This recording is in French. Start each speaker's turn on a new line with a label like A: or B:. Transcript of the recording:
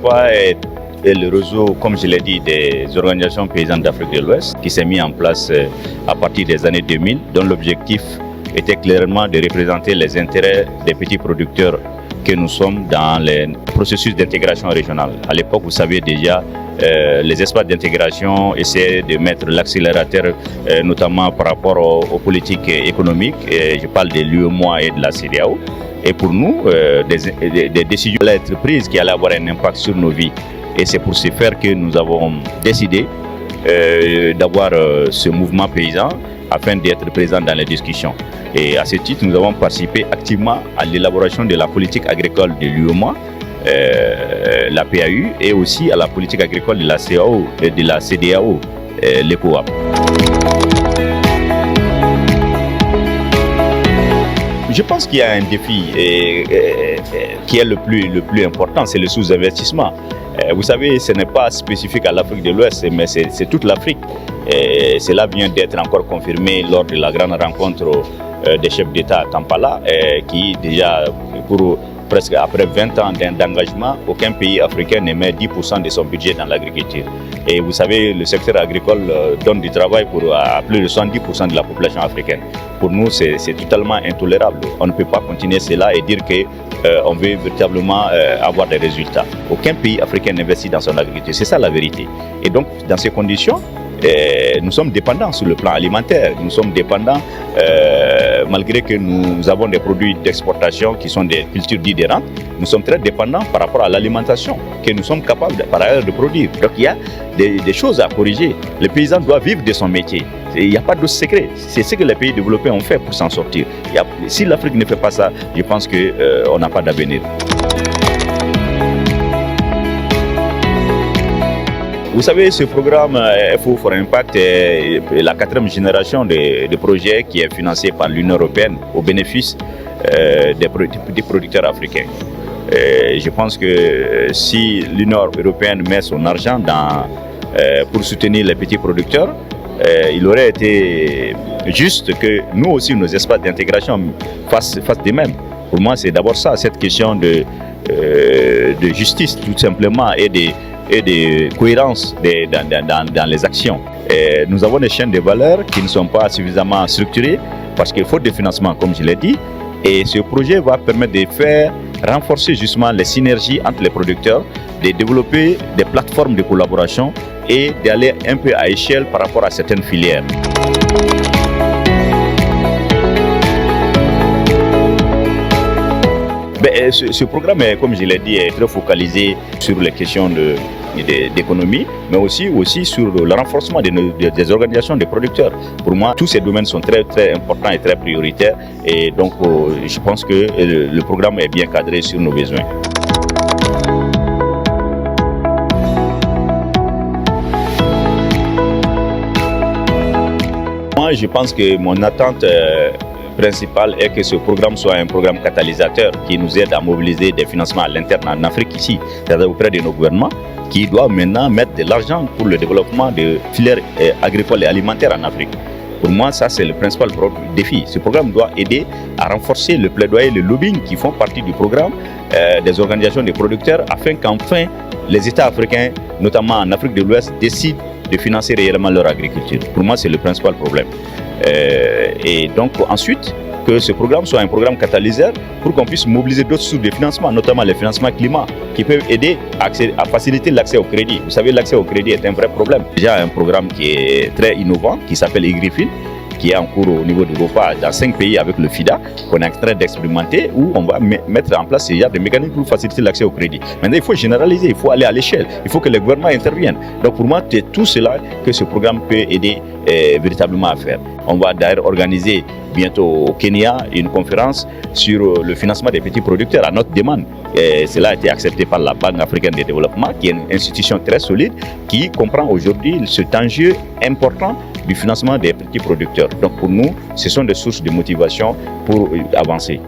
A: FOAPA est le réseau, comme je l'ai dit, des organisations paysannes d'Afrique de l'Ouest qui s'est mis en place à partir des années 2000, dont l'objectif était clairement de représenter les intérêts des petits producteurs que nous sommes dans les processus d'intégration régionale. À l'époque, vous saviez déjà, les espaces d'intégration essayaient de mettre l'accélérateur, notamment par rapport aux politiques économiques. Je parle de l'UEMOA et de la CEDEAO. Et pour nous, des décisions allaient être prises qui allaient avoir un impact sur nos vies. Et c'est pour ce faire que nous avons décidé d'avoir ce mouvement paysan afin d'être présents dans les discussions. Et à ce titre, nous avons participé activement à l'élaboration de la politique agricole de l'UEMOA, la PAU, et aussi à la politique agricole de la CEDEAO, l'ECOWAP. Je pense qu'il y a un défi qui est le plus important, c'est le sous-investissement. Vous savez, ce n'est pas spécifique à l'Afrique de l'Ouest, mais c'est toute l'Afrique. Cela vient d'être encore confirmé lors de la grande rencontre des chefs d'État à Kampala, qui déjà, pour presque après 20 ans d'engagement, aucun pays africain ne met 10% de son budget dans l'agriculture. Et vous savez, le secteur agricole donne du travail à plus de 70% de la population africaine. Pour nous, c'est totalement intolérable. On ne peut pas continuer cela et dire qu'on veut véritablement avoir des résultats. Aucun pays africain n'investit dans son agriculture. C'est ça la vérité. Et donc, dans ces conditions, nous sommes dépendants sur le plan alimentaire. Nous sommes dépendants, malgré que nous avons des produits d'exportation qui sont des cultures différentes, nous sommes très dépendants par rapport à l'alimentation que nous sommes capables par ailleurs de produire. Donc il y a des choses à corriger. Le paysan doit vivre de son métier. Il n'y a pas de secret. C'est ce que les pays développés ont fait pour s'en sortir. Si l'Afrique ne fait pas ça, je pense qu'on n'a pas d'avenir. Vous savez, ce programme FO for Impact est la 4e génération de projets qui est financé par l'Union européenne au bénéfice des producteurs africains. Je pense que si l'Union européenne met son argent pour soutenir les petits producteurs, il aurait été juste que nous aussi, nos espaces d'intégration fassent de même. Pour moi, c'est d'abord ça, cette question de justice tout simplement et de cohérence dans les actions. Nous avons des chaînes de valeur qui ne sont pas suffisamment structurées parce qu'il faut des financements, comme je l'ai dit. Et ce projet va permettre de faire renforcer justement les synergies entre les producteurs, de développer des plateformes de collaboration et d'aller un peu à échelle par rapport à certaines filières. Ce programme, comme je l'ai dit, est très focalisé sur les questions d'économie, mais aussi sur le renforcement des organisations des producteurs. Pour moi, tous ces domaines sont très, très importants et très prioritaires. Et donc, je pense que le programme est bien cadré sur nos besoins. Moi, je pense que mon attente principale est que ce programme soit un programme catalyseur qui nous aide à mobiliser des financements à l'interne en Afrique ici, c'est-à-dire auprès de nos gouvernements, qui doivent maintenant mettre de l'argent pour le développement de filières agricoles et alimentaires en Afrique. Pour moi, ça c'est le principal défi. Ce programme doit aider à renforcer le plaidoyer et le lobbying qui font partie du programme des organisations des producteurs afin qu'enfin les États africains, notamment en Afrique de l'Ouest, décident de financer réellement leur agriculture. Pour moi, c'est le principal problème. Et donc ensuite, que ce programme soit un programme catalyseur pour qu'on puisse mobiliser d'autres sources de financement, notamment les financements climat, qui peuvent aider à faciliter l'accès au crédit. Vous savez, l'accès au crédit est un vrai problème. Déjà un programme qui est très innovant, qui s'appelle IGRIFIN, qui est en cours au niveau d'Europa dans 5 pays avec le FIDA, qu'on est en train d'expérimenter, où on va mettre en place ce genre de mécanismes pour faciliter l'accès au crédit. Maintenant, il faut généraliser, il faut aller à l'échelle, il faut que les gouvernements interviennent. Donc pour moi, c'est tout cela que ce programme peut aider véritablement à faire. On va d'ailleurs organiser bientôt au Kenya une conférence sur le financement des petits producteurs à notre demande. Et cela a été accepté par la Banque africaine de développement, qui est une institution très solide, qui comprend aujourd'hui cet enjeu important du financement des petits producteurs. Donc pour nous, ce sont des sources de motivation pour avancer.